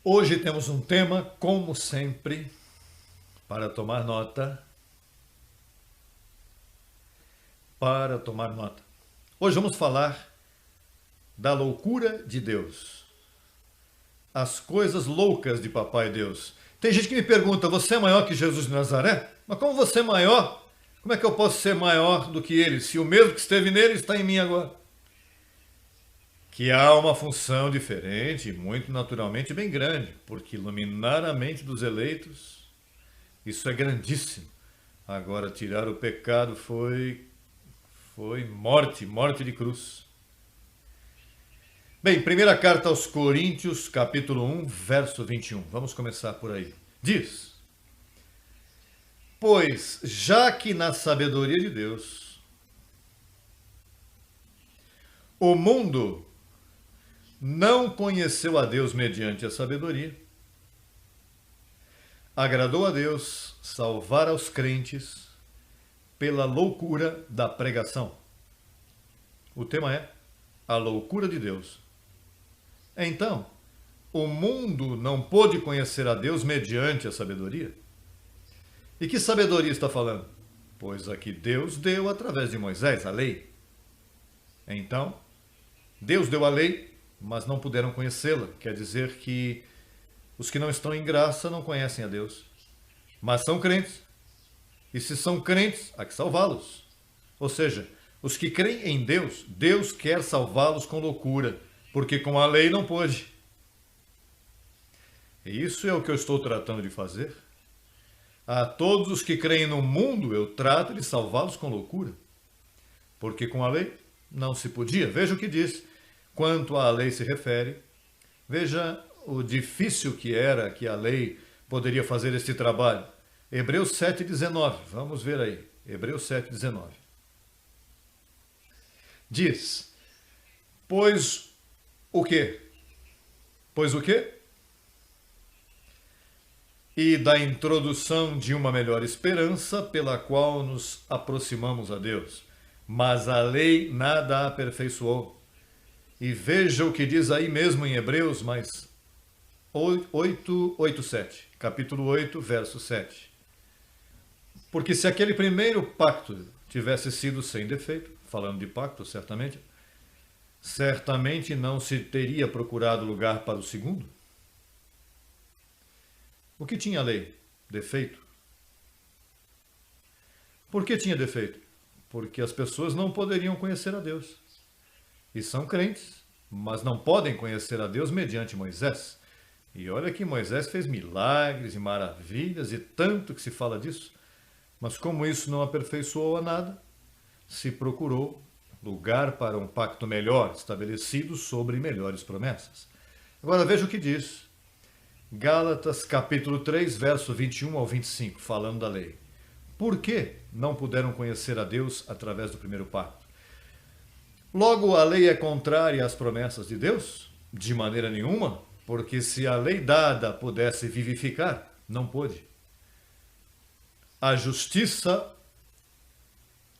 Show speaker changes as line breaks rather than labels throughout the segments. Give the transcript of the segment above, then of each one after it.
Hoje temos um tema, como sempre, para tomar nota. Hoje vamos falar da loucura de Deus. As coisas loucas de Papai Deus. Tem gente que me pergunta, você é maior que Jesus de Nazaré? Mas como você é maior? Como é que eu posso ser maior do que ele, se o mesmo que esteve nele está em mim agora? Que há uma função diferente e muito naturalmente bem grande, porque iluminar a mente dos eleitos, isso é grandíssimo. Agora, tirar o pecado foi morte de cruz. Bem, primeira carta aos Coríntios, capítulo 1, verso 21. Vamos começar por aí. Diz: Pois, já que na sabedoria de Deus, o mundo não conheceu a Deus mediante a sabedoria, agradou a Deus salvar aos crentes pela loucura da pregação. O tema é a loucura de Deus. Então, o mundo não pôde conhecer a Deus mediante a sabedoria? E que sabedoria está falando? Pois a que Deus deu através de Moisés, a lei. Então, Deus deu a lei, mas não puderam conhecê-la. Quer dizer que os que não estão em graça não conhecem a Deus, mas são crentes. E se são crentes, há que salvá-los. Ou seja, os que creem em Deus, Deus quer salvá-los com loucura, porque com a lei não pôde. E isso é o que eu estou tratando de fazer. A todos os que creem no mundo, eu trato de salvá-los com loucura, porque com a lei não se podia. Veja o que diz. Quanto à lei se refere, veja o difícil que era que a lei poderia fazer este trabalho. Hebreus 7,19. Vamos ver aí. Hebreus 7,19. Diz: Pois o quê? Pois o quê? E da introdução de uma melhor esperança pela qual nos aproximamos a Deus. Mas a lei nada aperfeiçoou. E veja o que diz aí mesmo em Hebreus, mas 7. Capítulo 8, verso 7. Porque se aquele primeiro pacto tivesse sido sem defeito, falando de pacto, certamente não se teria procurado lugar para o segundo. O que tinha a lei? Defeito. Por que tinha defeito? Porque as pessoas não poderiam conhecer a Deus. E são crentes, mas não podem conhecer a Deus mediante Moisés. E olha que Moisés fez milagres e maravilhas, e tanto que se fala disso. Mas como isso não aperfeiçoou a nada, se procurou lugar para um pacto melhor, estabelecido sobre melhores promessas. Agora veja o que diz Gálatas capítulo 3, verso 21 ao 25, falando da lei. Por que não puderam conhecer a Deus através do primeiro pacto? Logo, a lei é contrária às promessas de Deus? De maneira nenhuma, porque se a lei dada pudesse vivificar, não pôde. A justiça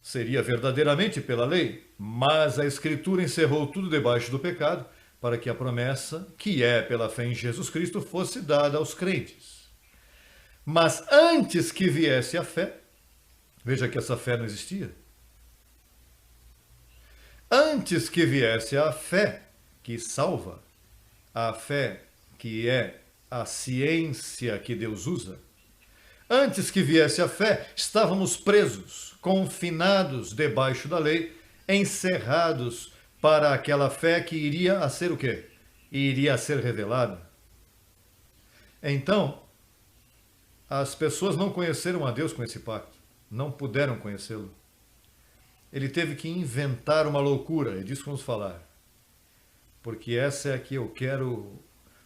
seria verdadeiramente pela lei, mas a Escritura encerrou tudo debaixo do pecado, para que a promessa, que é pela fé em Jesus Cristo, fosse dada aos crentes. Mas antes que viesse a fé, veja que essa fé não existia. Antes que viesse a fé que salva, a fé que é a ciência que Deus usa, antes que viesse a fé, estávamos presos, confinados debaixo da lei, encerrados para aquela fé que iria a ser o quê? Iria a ser revelada. Então, as pessoas não conheceram a Deus com esse pacto, não puderam conhecê-lo. Ele teve que inventar uma loucura, é disso que vamos falar. Porque essa é a que eu quero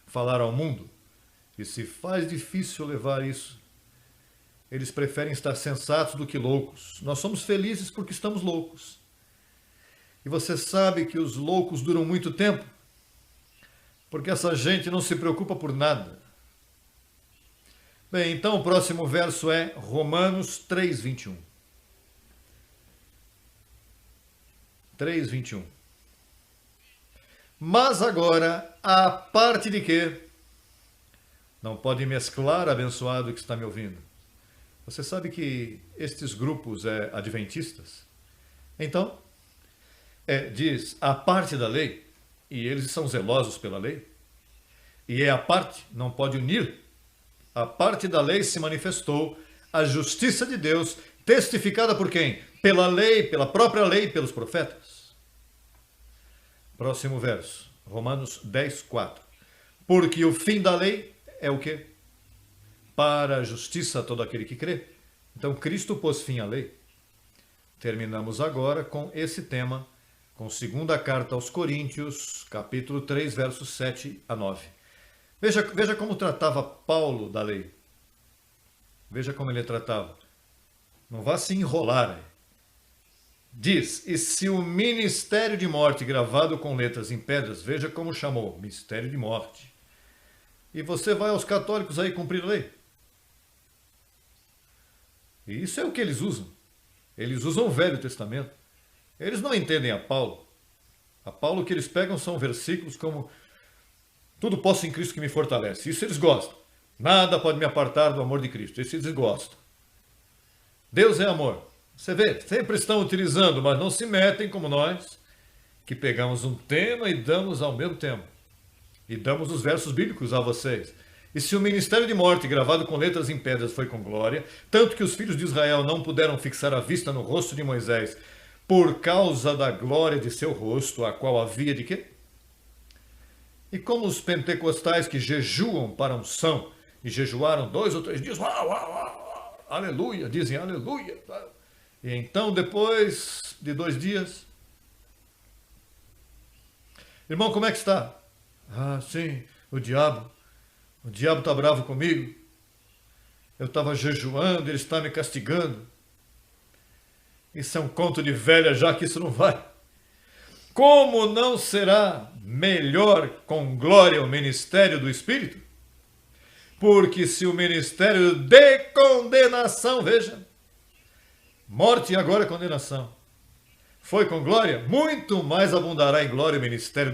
falar ao mundo. E se faz difícil levar isso, eles preferem estar sensatos do que loucos. Nós somos felizes porque estamos loucos. E você sabe que os loucos duram muito tempo, porque essa gente não se preocupa por nada. Bem, então o próximo verso é Romanos 3:21. 3:21. Mas agora, a parte de quê? Não pode mesclar, abençoado que está me ouvindo. Você sabe que estes grupos adventistas, então, diz a parte da lei, e eles são zelosos pela lei, e a parte, não pode unir. A parte da lei se manifestou, a justiça de Deus, testificada por quem? Pela lei, pela própria lei e pelos profetas. Próximo verso, Romanos 10, 4. Porque o fim da lei é o quê? Para a justiça a todo aquele que crê. Então Cristo pôs fim à lei. Terminamos agora com esse tema, com 2ª carta aos Coríntios, capítulo 3, versos 7 a 9. Veja como tratava Paulo da lei. Veja como ele tratava. Não vá se enrolar. Diz, e se o ministério de morte gravado com letras em pedras, veja como chamou, ministério de morte. E você vai aos católicos aí cumprir a lei. E isso é o que eles usam. Eles usam o Velho Testamento. Eles não entendem a Paulo. A Paulo que eles pegam são versículos como tudo posso em Cristo que me fortalece. Isso eles gostam. Nada pode me apartar do amor de Cristo. Isso eles gostam. Deus é amor. Você vê, sempre estão utilizando, mas não se metem como nós, que pegamos um tema e damos ao mesmo tempo. E damos os versos bíblicos a vocês. E se o ministério de morte gravado com letras em pedras foi com glória, tanto que os filhos de Israel não puderam fixar a vista no rosto de Moisés por causa da glória de seu rosto, a qual havia de quê? E como os pentecostais que jejuam para a unção, e jejuaram 2 ou 3 dias, uau, uau, uau, aleluia, dizem aleluia. E então depois de 2 dias, irmão, como é que está? Ah, sim, o diabo está bravo comigo. Eu estava jejuando, ele está me castigando. Isso é um conto de velha, já que isso não vai. Como não será melhor com glória o ministério do Espírito? Porque se o ministério de condenação, veja, morte e agora condenação, foi com glória, muito mais abundará em glória o ministério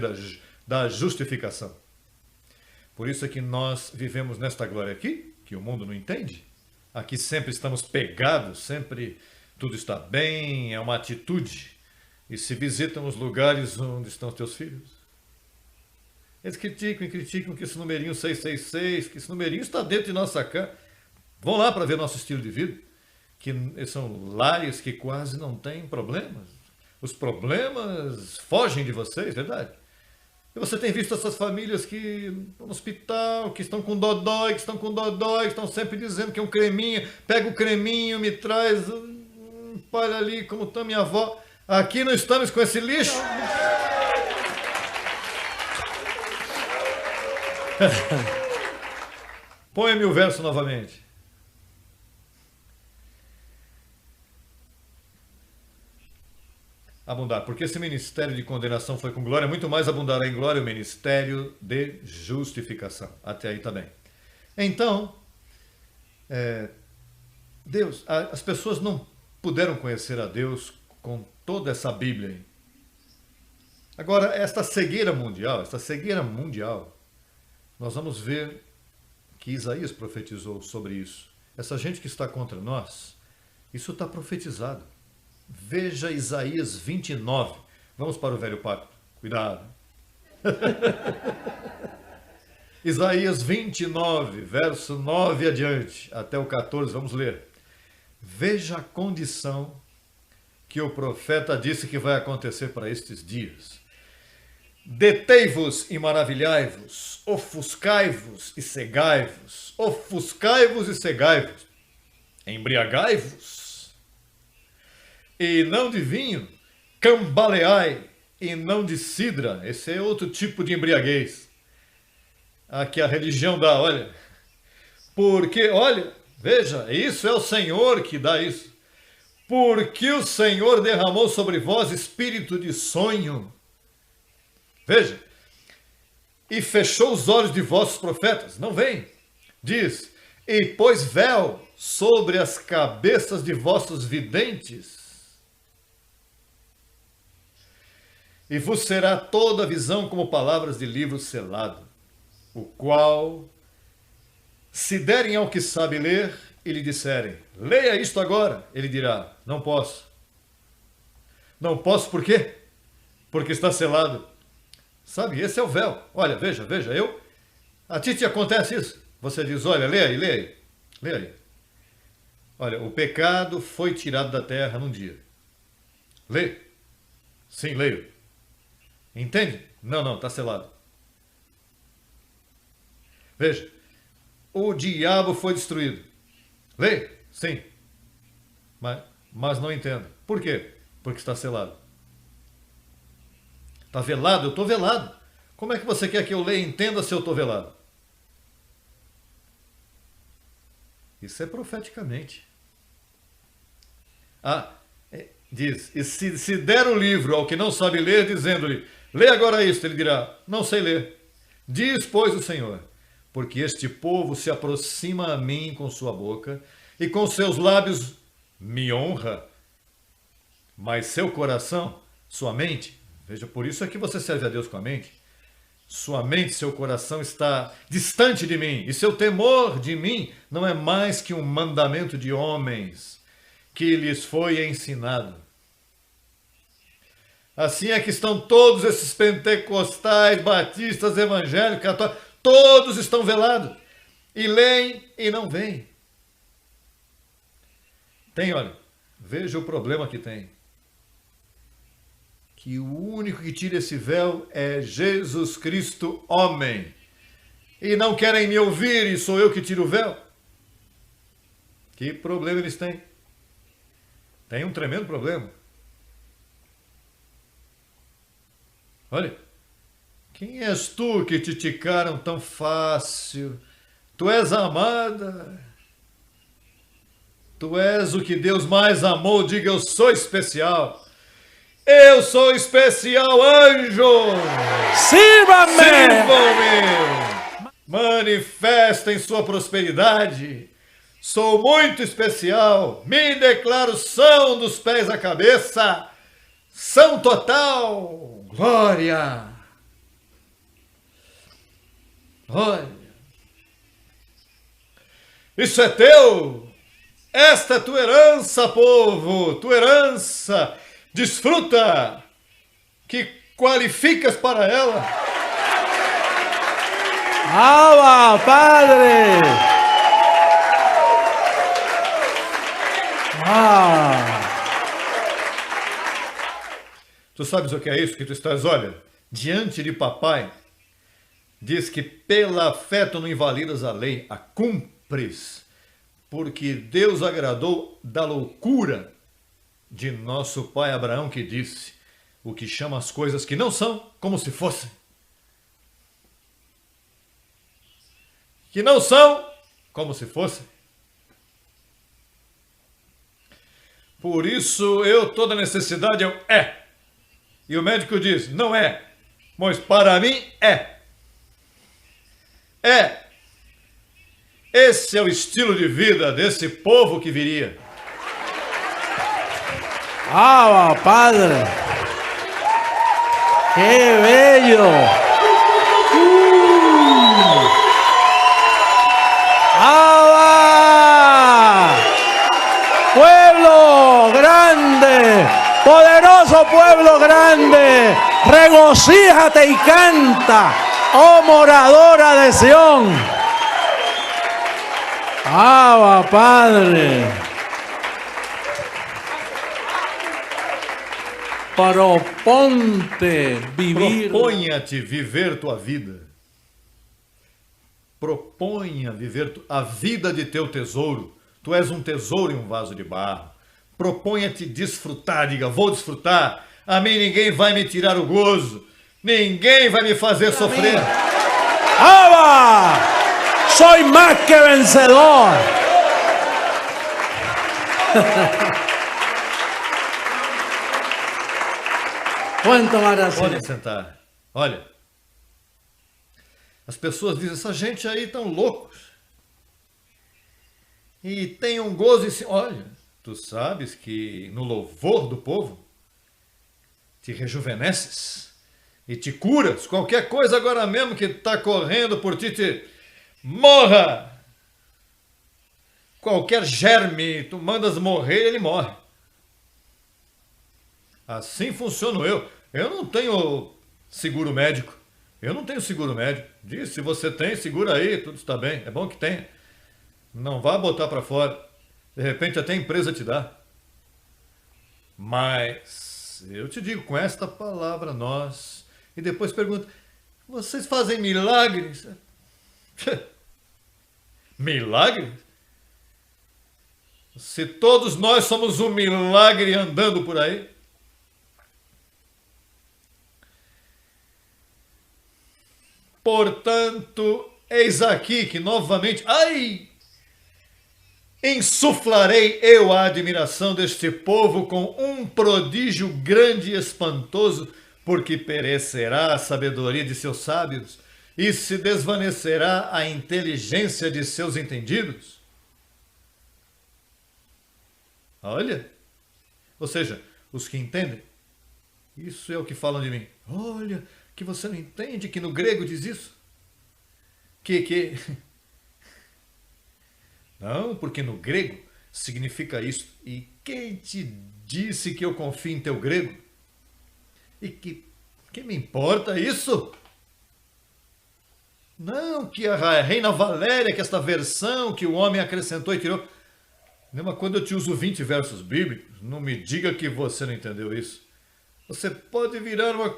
da justificação. Por isso é que nós vivemos nesta glória aqui, que o mundo não entende. Aqui sempre estamos pegados, sempre tudo está bem, é uma atitude. E se visitam os lugares onde estão os teus filhos, eles criticam e criticam que esse numerinho 666, que esse numerinho está dentro de nossa casa. Vão lá para ver nosso estilo de vida, que são lares que quase não têm problemas. Os problemas fogem de vocês, verdade? E você tem visto essas famílias que estão no hospital, que estão com dodói, que estão sempre dizendo que é um creminho, pega o creminho, me traz, olha ali como está minha avó. Aqui não estamos com esse lixo. Põe-me o verso novamente. Abundar, porque esse ministério de condenação foi com glória, muito mais abundará em glória o ministério de justificação. Até aí também. Então, Deus, as pessoas não puderam conhecer a Deus com toda essa Bíblia aí. Agora, esta cegueira mundial, nós vamos ver que Isaías profetizou sobre isso. Essa gente que está contra nós, isso está profetizado. Veja Isaías 29. Vamos para o velho pacto. Cuidado. Isaías 29, verso 9 adiante, até o 14, vamos ler. Veja a condição que o profeta disse que vai acontecer para estes dias. Detei-vos e maravilhai-vos, ofuscai-vos e cegai-vos, ofuscai-vos e cegai-vos, embriagai-vos, e não de vinho, cambaleai, e não de cidra. Esse é outro tipo de embriaguez. Aqui a religião dá, olha. Porque, olha, veja, isso é o Senhor que dá isso. Porque o Senhor derramou sobre vós espírito de sonho. Veja, e fechou os olhos de vossos profetas. Não vem. Diz, e pôs véu sobre as cabeças de vossos videntes. E vos será toda a visão como palavras de livro selado, o qual Se derem ao que sabe ler e lhe disserem, leia isto agora, ele dirá, não posso. Não posso por quê? Porque está selado. Sabe, esse é o véu. Olha, veja, a ti te acontece isso. Você diz, olha, leia aí. Olha, o pecado foi tirado da terra num dia. Lê. Sim, leio. Entende? Não, está selado. Veja, o diabo foi destruído. Lê? Sim. Mas não entendo. Por quê? Porque está selado. Está velado? Eu estou velado. Como é que você quer que eu leia e entenda se eu estou velado? Isso é profeticamente. Diz, e se der o livro ao que não sabe ler, dizendo-lhe, lê agora isto, ele dirá, não sei ler. Diz, pois, o Senhor, porque este povo se aproxima a mim com sua boca, e com seus lábios me honra, mas seu coração, sua mente, veja, por isso é que você serve a Deus com a mente, sua mente, seu coração está distante de mim, e seu temor de mim não é mais que um mandamento de homens, que lhes foi ensinado. Assim é que estão todos esses pentecostais, batistas, evangélicos, católicos, todos estão velados, e leem e não veem. Olha, veja o problema que tem. Que o único que tira esse véu é Jesus Cristo, homem. E não querem me ouvir e sou eu que tiro o véu? Que problema eles têm? Tem um tremendo problema. Olha, quem és tu que te ticaram tão fácil? Tu és amada. Tu és o que Deus mais amou. Diga, eu sou especial. Eu sou especial, anjo!
Sirva-me!
Sirvam-me! Manifestem sua prosperidade. Sou muito especial. Me declaro são dos pés à cabeça. São total. Glória! Olha! Isso é teu! Esta é tua herança, povo! Tua herança! Desfruta, que qualificas para ela.
¡Abba, Padre!
Tu sabes o que é isso que tu estás, olha, diante de papai, diz que pela fé tu não invalidas a lei, a cumpres, porque Deus agradou da loucura de nosso pai Abraão, que disse, o que chama as coisas que não são como se fossem. Que não são como se fossem. Por isso eu, toda necessidade, eu é. E o médico diz, não é, mas para mim é. É. Esse é o estilo de vida desse povo que viria.
¡Abba, Padre! ¡Qué bello! ¡Abba! ¡Pueblo grande! ¡Poderoso pueblo grande! ¡Regocíjate y canta, oh moradora de Sión! ¡Abba, Padre! Proponte vivir.
Proponha-te viver tua vida. Proponha viver a vida de teu tesouro. Tu és um tesouro em um vaso de barro. Proponha-te desfrutar. Diga, vou desfrutar. A mim ninguém vai me tirar o gozo. Ninguém vai me fazer sofrer.
¡Abba! Soy más que vencedor. Quanto mais
Podem sentar. Olha, as pessoas dizem, essa gente aí tão loucos. E tem um gozo em si. Olha, tu sabes que no louvor do povo te rejuvenesces e te curas. Qualquer coisa agora mesmo que está correndo por ti, morra! qualquer germe, tu mandas morrer, ele morre. Assim funciono eu. Eu não tenho seguro médico. Eu não tenho seguro médico. Diz, se você tem, segura aí, tudo está bem. É bom que tenha. Não vá botar para fora. De repente até a empresa te dá. Mas eu te digo, com esta palavra nós... E depois pergunta, vocês fazem milagres? Milagres? Se todos nós somos um milagre andando por aí. Portanto, eis aqui que novamente, insuflarei eu a admiração deste povo com um prodígio grande e espantoso, porque perecerá a sabedoria de seus sábios e se desvanecerá a inteligência de seus entendidos. Olha, ou seja, os que entendem, isso é o que falam de mim. Olha, que você não entende que no grego diz isso? Que... Não, porque no grego significa isso. E quem te disse que eu confio em teu grego? E que me importa isso? Não, que a Reina Valéria, que esta versão que o homem acrescentou e tirou. Mas quando eu te uso 20 versos bíblicos, não me diga que você não entendeu isso. Você pode virar uma...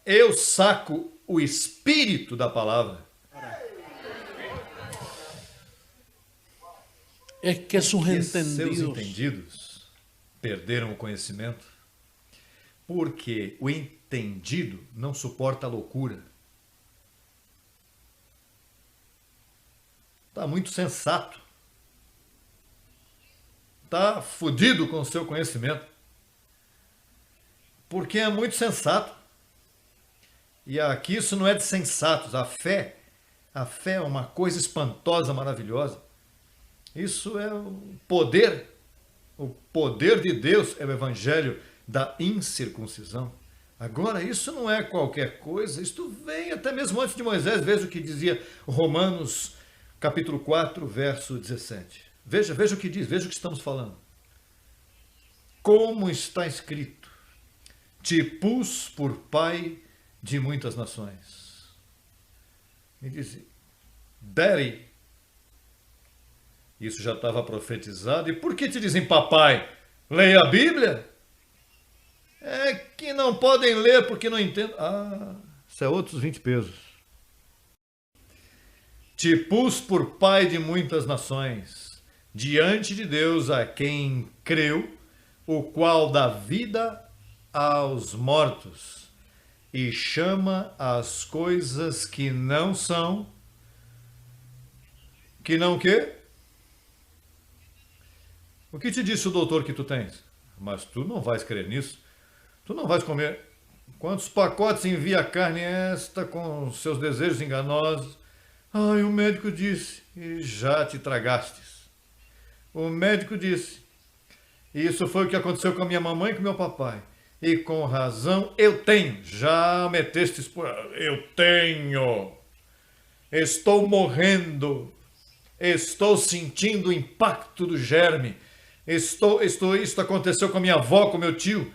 Eu saco o espírito da palavra.
É que seus
entendidos perderam o conhecimento, porque o entendido não suporta a loucura. Está muito sensato. Está fudido com o seu conhecimento. Porque é muito sensato. E aqui isso não é de sensatos. A fé é uma coisa espantosa, maravilhosa. Isso é o poder de Deus, é o evangelho da incircuncisão. Agora, isso não é qualquer coisa, isto vem até mesmo antes de Moisés, veja o que dizia Romanos, capítulo 4, verso 17. Veja o que diz, veja o que estamos falando. Como está escrito, te pus por pai de muitas nações. E diz, Daddy, isso já estava profetizado. E por que te dizem papai? Leia a Bíblia? É que não podem ler porque não entendem. Isso é outros 20 pesos. Te pus por pai de muitas nações, diante de Deus a quem creu, o qual dá vida aos mortos e chama as coisas que não são, que não quê? O que te disse o doutor que tu tens? Mas tu não vais crer nisso. Tu não vais comer. Quantos pacotes envia a carne esta com seus desejos enganosos? Ai, o médico disse, e já te tragastes. O médico disse. E isso foi o que aconteceu com a minha mamãe e com meu papai. E com razão eu tenho. Já metestes por... Eu tenho. Estou morrendo. Estou sentindo o impacto do germe. Isso aconteceu com a minha avó, com meu tio.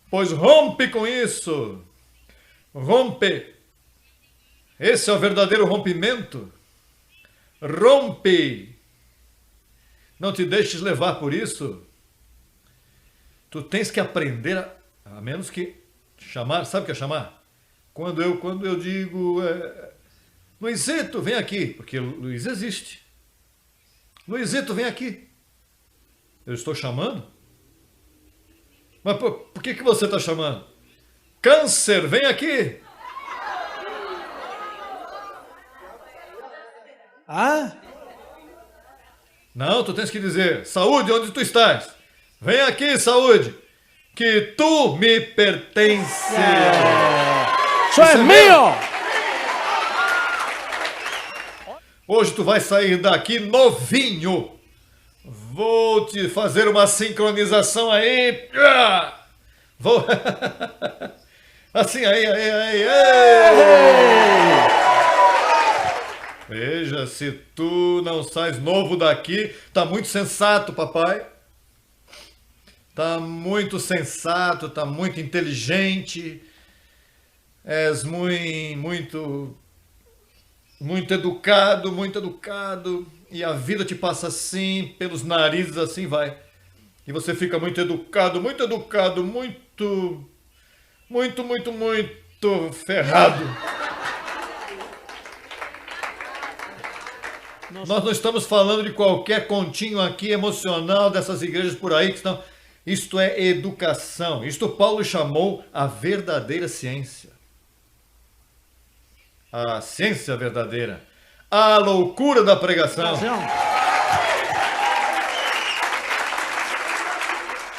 Pois rompe com isso. Rompe. Esse é o verdadeiro rompimento. Rompe. Não te deixes levar por isso. Tu tens que aprender a menos que chamar. Sabe o que é chamar? Quando eu digo... Luizito, vem aqui. Porque Luiz existe. Luizito, vem aqui. Eu estou chamando? Mas por que você está chamando? Câncer, vem aqui. Não, tu tens que dizer, saúde, onde tu estás? Vem aqui, saúde, que tu me pertences.
Isso é meu!
Hoje tu vai sair daqui novinho. Vou te fazer uma sincronização aí. Vou... Assim, aí. Veja, se tu não sais novo daqui, tá muito sensato, papai. Tá muito sensato, tá muito inteligente. És muito educado, muito educado. E a vida te passa assim, pelos narizes, assim vai. E você fica muito educado, muito educado, muito ferrado. Nós não estamos falando de qualquer continho aqui emocional dessas igrejas por aí que estão. Isto é educação. Isto Paulo chamou a verdadeira ciência. A ciência verdadeira. A loucura da pregação.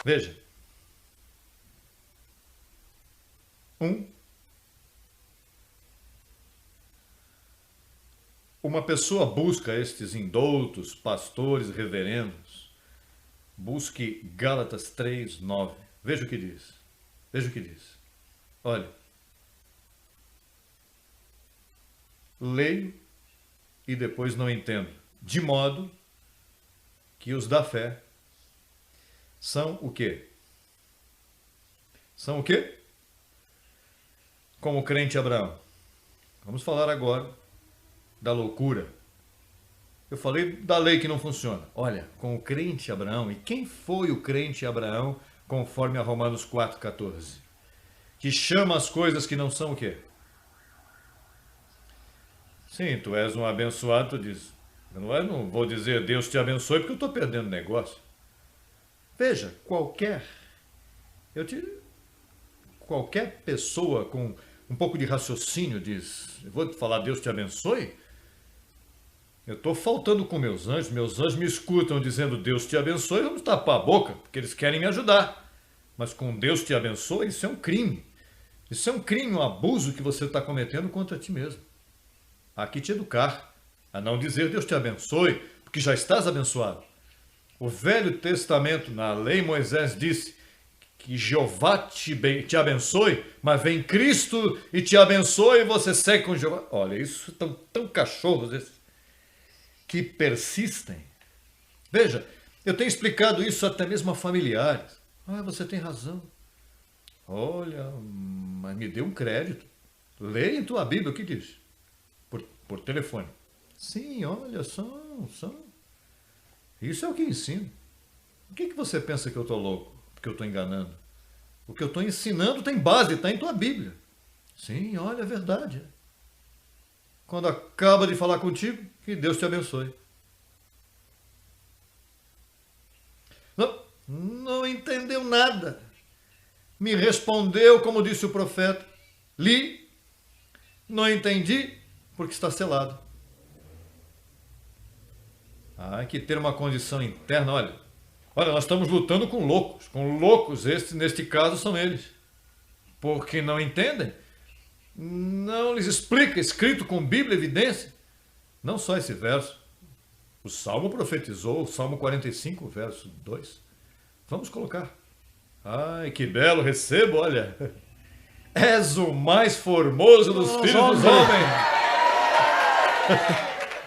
Veja. Uma pessoa busca estes indoutos, pastores, reverendos. Busque Gálatas 3:9. Veja o que diz. Veja o que diz. Olha. Leio e depois não entendo. De modo que os da fé são o quê? São o quê? Como o crente Abraão. Vamos falar agora da loucura. Eu falei da lei que não funciona. Olha, com o crente Abraão, e quem foi o crente Abraão, conforme a Romanos 4,14? Que chama as coisas que não são o quê? Sim, tu és um abençoado, tu diz. Eu não vou dizer Deus te abençoe porque eu estou perdendo negócio. Veja, qualquer pessoa com um pouco de raciocínio diz, eu vou te falar Deus te abençoe? Eu estou faltando com meus anjos me escutam dizendo Deus te abençoe, vamos tapar a boca, porque eles querem me ajudar. Mas com Deus te abençoe, isso é um crime. Isso é um crime, um abuso que você está cometendo contra ti mesmo. Há que te educar, a não dizer Deus te abençoe, porque já estás abençoado. O Velho Testamento, na lei, Moisés disse que Jeová te abençoe, mas vem Cristo e te abençoe e você segue com Jeová. Olha, isso tão cachorros esses que persistem. Veja, eu tenho explicado isso até mesmo a familiares. Ah, você tem razão. Olha, mas me dê um crédito. Leia em tua Bíblia o que diz. Por telefone. Sim, olha, são. Isso é o que ensino. O que você pensa que eu estou louco? Porque eu estou enganando? O que eu estou ensinando tem base, está em tua Bíblia. Sim, olha, é verdade. Quando acaba de falar contigo, que Deus te abençoe. Não entendeu nada. Me respondeu, como disse o profeta. Li, não entendi, porque está selado. Há que ter uma condição interna, olha, nós estamos lutando com loucos, neste caso são eles, porque não entendem, não lhes explica, escrito com Bíblia, evidência, não só esse verso, o Salmo profetizou, o Salmo 45, verso 2, vamos colocar, ai que belo, recebo, olha, és o mais formoso dos filhos dos homens,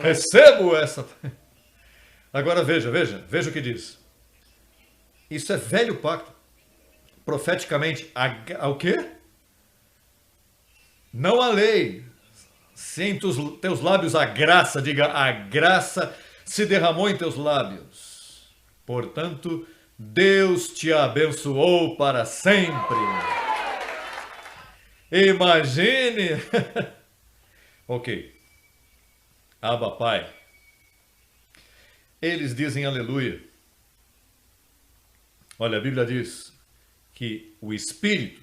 recebo essa... Agora veja o que diz. Isso é velho pacto. Profeticamente, o quê? Não a lei. Se em teus lábios a graça, diga, a graça se derramou em teus lábios. Portanto, Deus te abençoou para sempre. Imagine. Ok. Abba, Pai. Eles dizem aleluia. Olha, a Bíblia diz que o Espírito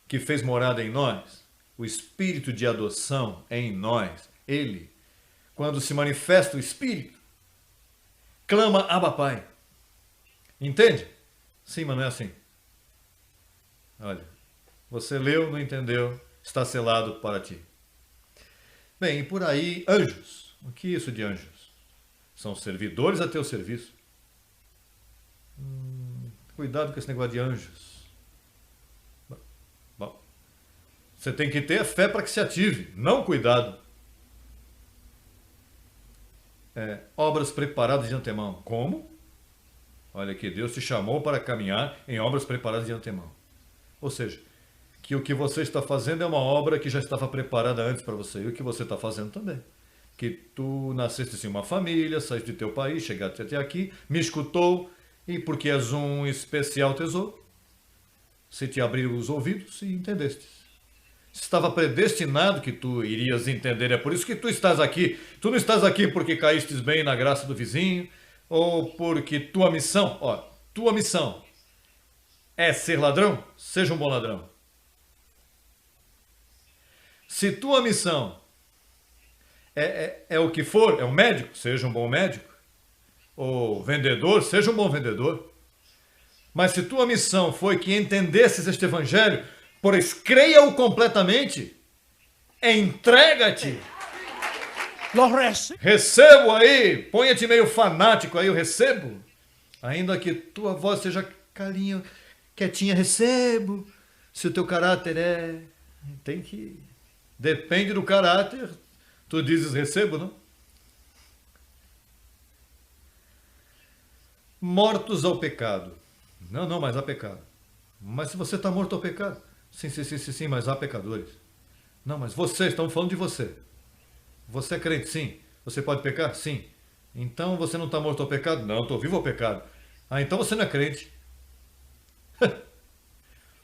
que fez morada em nós, o Espírito de adoção em nós, ele, quando se manifesta o Espírito, clama Abba Pai. Entende? Sim, mas não é assim. Olha, você leu, não entendeu, está selado para ti. Bem, e por aí, anjos. O que é isso de anjos? São servidores a teu serviço. Cuidado com esse negócio de anjos. Bom, você tem que ter fé para que se ative, não cuidado. obras preparadas de antemão. Como? Olha aqui, Deus te chamou para caminhar em obras preparadas de antemão. Ou seja, que o que você está fazendo é uma obra que já estava preparada antes para você. E o que você está fazendo também. Que tu nasceste em uma família, saíste de teu país, chegaste até aqui, me escutou, e porque és um especial tesouro, se te abriram os ouvidos e entendeste. Estava predestinado que tu irias entender. É por isso que tu estás aqui. Tu não estás aqui porque caíste bem na graça do vizinho, ou porque tua missão é ser ladrão, seja um bom ladrão. Se tua missão é o que for, é um médico, seja um bom médico. Ou vendedor, seja um bom vendedor. Mas se tua missão foi que entendesses este evangelho, pois creia-o completamente, entrega-te. Recebo aí, ponha-te meio fanático aí, eu recebo. Ainda que tua voz seja calinha, quietinha, recebo. Se o teu caráter tem que... Depende do caráter, tu dizes recebo, não? Mortos ao pecado. Não, mas há pecado. Mas se você está morto ao pecado. Sim, mas há pecadores. Não, mas estamos falando de você. Você é crente, sim. Você pode pecar? Sim. Então você não está morto ao pecado? Não, estou vivo ao pecado. Ah, então você não é crente.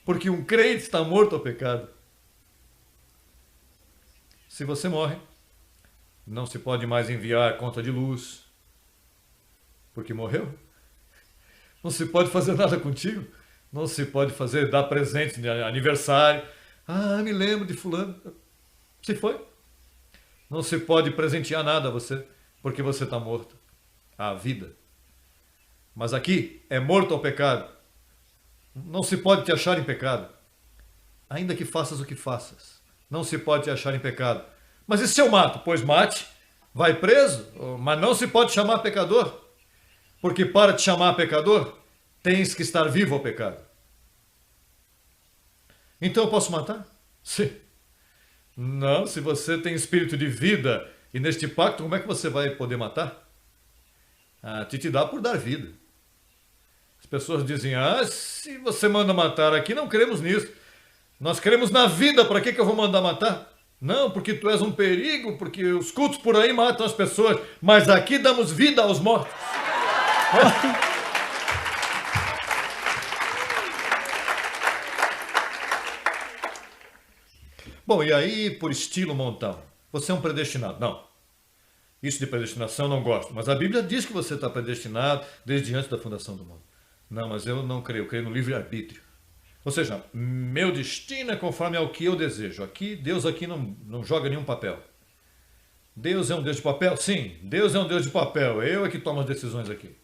Porque um crente está morto ao pecado. Se você morre, não se pode mais enviar conta de luz. Porque morreu. Não se pode fazer nada contigo. Não se pode dar presente de aniversário. Ah, me lembro de fulano. Se foi. Não se pode presentear nada a você, porque você está morto. À vida. Mas aqui é morto ao pecado. Não se pode te achar em pecado. Ainda que faças o que faças. Não se pode te achar em pecado. Mas e se eu mato? Pois mate. Vai preso. Mas não se pode chamar pecador. Porque para te chamar pecador, tens que estar vivo ao pecado. Então eu posso matar? Sim. Não, se você tem espírito de vida e neste pacto, como é que você vai poder matar? Te dá por dar vida. As pessoas dizem, se você manda matar aqui, não queremos nisso. Nós queremos na vida, para que eu vou mandar matar? Não, porque tu és um perigo, porque os cultos por aí matam as pessoas, mas aqui damos vida aos mortos. Bom, e aí, por estilo montão, você é um predestinado. Não, isso de predestinação eu não gosto, mas a Bíblia diz que você está predestinado desde antes da fundação do mundo. Não, mas eu não creio, eu creio no livre-arbítrio. Ou seja, meu destino é conforme ao que eu desejo. Deus aqui não joga nenhum papel. Deus é um Deus de papel? Sim, Deus é um Deus de papel. Eu é que tomo as decisões aqui.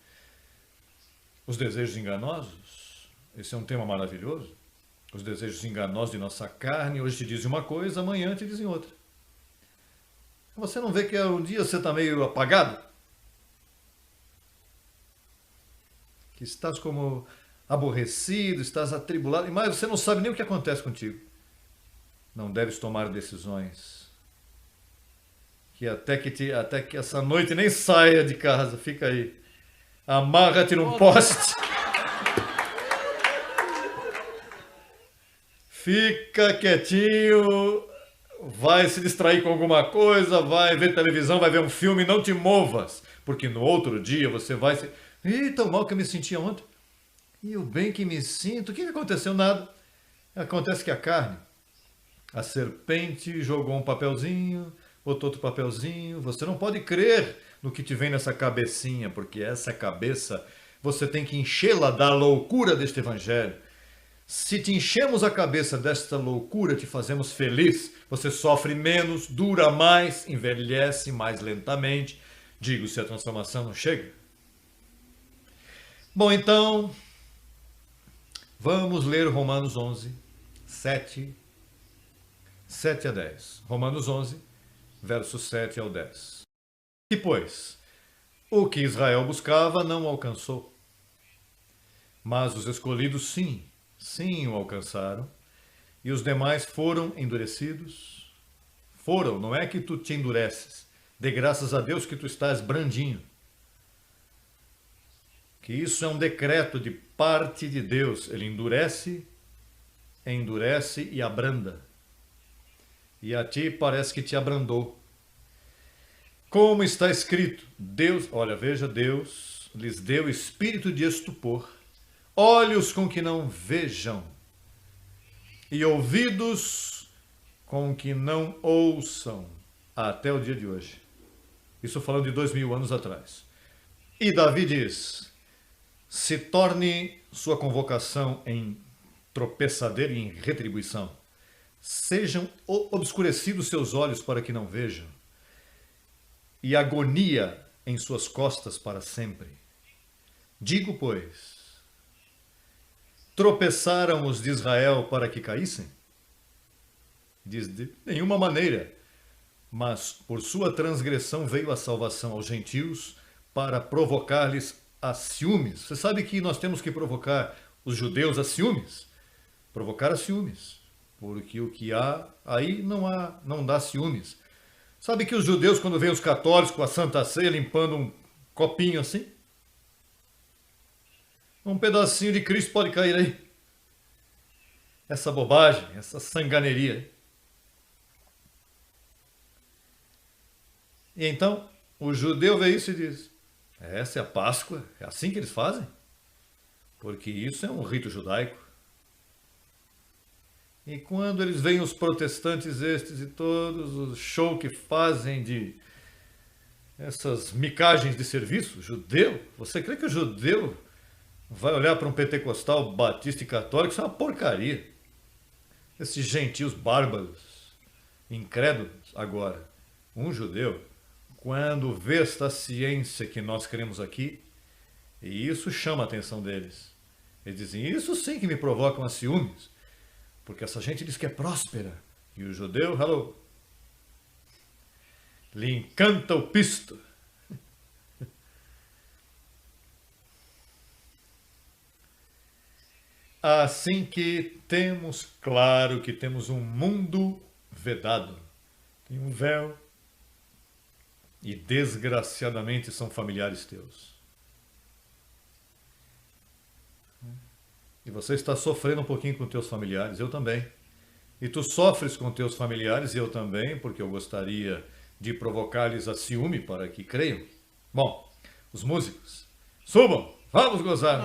Os desejos enganosos, esse é um tema maravilhoso. Os desejos enganosos de nossa carne, hoje te dizem uma coisa, amanhã te dizem outra. Você não vê que um dia você está meio apagado? Que estás como aborrecido, estás atribulado, mas você não sabe nem o que acontece contigo. Não deves tomar decisões. Que até que essa noite nem saia de casa, fica aí. Amarra-te num poste. Fica quietinho, vai se distrair com alguma coisa, vai ver televisão, vai ver um filme, não te movas, porque no outro dia você vai se... Ih, tão mal que eu me sentia ontem. E o bem que me sinto, o que aconteceu? Nada. Acontece que a carne, a serpente jogou um papelzinho, botou outro papelzinho, você não pode crer no que te vem nessa cabecinha, porque essa cabeça, você tem que enchê-la da loucura deste evangelho. Se te enchemos a cabeça desta loucura, te fazemos feliz, você sofre menos, dura mais, envelhece mais lentamente. Digo, se a transformação não chega. Bom, então, vamos ler Romanos 11, 7 a 10. Romanos 11, versos 7 ao 10. E pois, o que Israel buscava não alcançou, mas os escolhidos sim o alcançaram, e os demais foram endurecidos. Foram, não é que tu te endureces, Dê graças a Deus que tu estás brandinho. Que isso é um decreto de parte de Deus. Ele endurece e abranda. E a ti parece que te abrandou. Como está escrito, Deus, olha, veja, Deus lhes deu espírito de estupor, olhos com que não vejam, e ouvidos com que não ouçam, até o dia de hoje. Isso falando de 2000 anos atrás. E Davi diz, se torne sua convocação em tropeçadeira e em retribuição. Sejam obscurecidos seus olhos para que não vejam, e agonia em suas costas para sempre. Digo, pois, tropeçaram os de Israel para que caíssem? Diz, de nenhuma maneira, mas por sua transgressão veio a salvação aos gentios para provocar-lhes a ciúmes. Você sabe que nós temos que provocar os judeus a ciúmes? Provocar a ciúmes. Porque o que há, aí não dá ciúmes. Sabe que os judeus, quando vêm os católicos com a Santa Ceia, limpando um copinho assim, um pedacinho de Cristo pode cair aí. Essa bobagem, essa sanganeria. E então, o judeu vê isso e diz, essa é a Páscoa, é assim que eles fazem? Porque isso é um rito judaico. E quando eles veem os protestantes estes e todos os show que fazem de essas micagens de serviço, judeu, você crê que o judeu vai olhar para um pentecostal, batista e católico? Isso é uma porcaria. Esses gentios bárbaros, incrédulos. Agora, um judeu, quando vê esta ciência que nós queremos aqui, e isso chama a atenção deles. Eles dizem, isso sim que me provocam a ciúmes. Porque essa gente diz que é próspera. E o judeu, hello, lhe encanta o pisto. Assim que temos, claro que temos um mundo vedado. Tem um véu. E desgraciadamente são familiares teus. E você está sofrendo um pouquinho com teus familiares, eu também. E tu sofres com teus familiares, eu também, porque eu gostaria de provocar-lhes a ciúme para que creiam. Bom, os músicos, subam, vamos gozar.